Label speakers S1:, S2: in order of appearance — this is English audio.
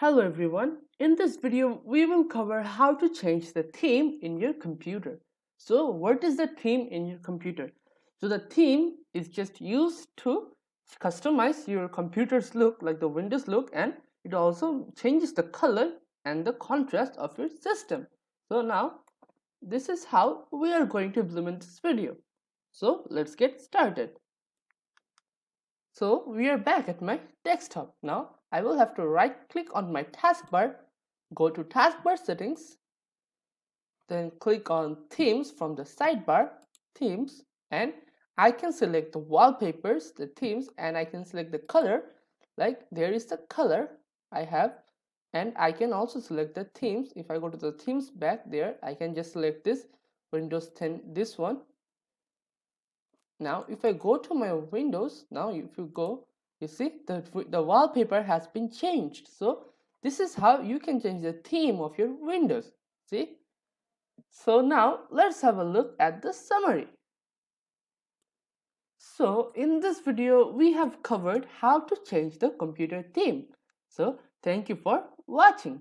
S1: Hello everyone. In this video, we will cover how to change the theme in your computer. So what is the theme in your computer? So the theme is just used to customize your computer's look, like the Windows look, and it also changes the color and the contrast of your system. So now this is how we are going to implement this video. So let's get started. So we are back at my desktop. Now I will have to right click on my taskbar, go to taskbar settings, then click on themes from the sidebar, themes, and I can select the wallpapers, the themes, and I can select the color. Like there is the color I have, and I can also select the themes. If I go to the themes back there, I can just select this Windows 10, this one. Now if I go to my Windows, now if you go, you see the wallpaper has been changed. So this is how you can change the theme of your Windows. See? So now let's have a look at the summary. So in this video we have covered how to change the computer theme. So thank you for watching.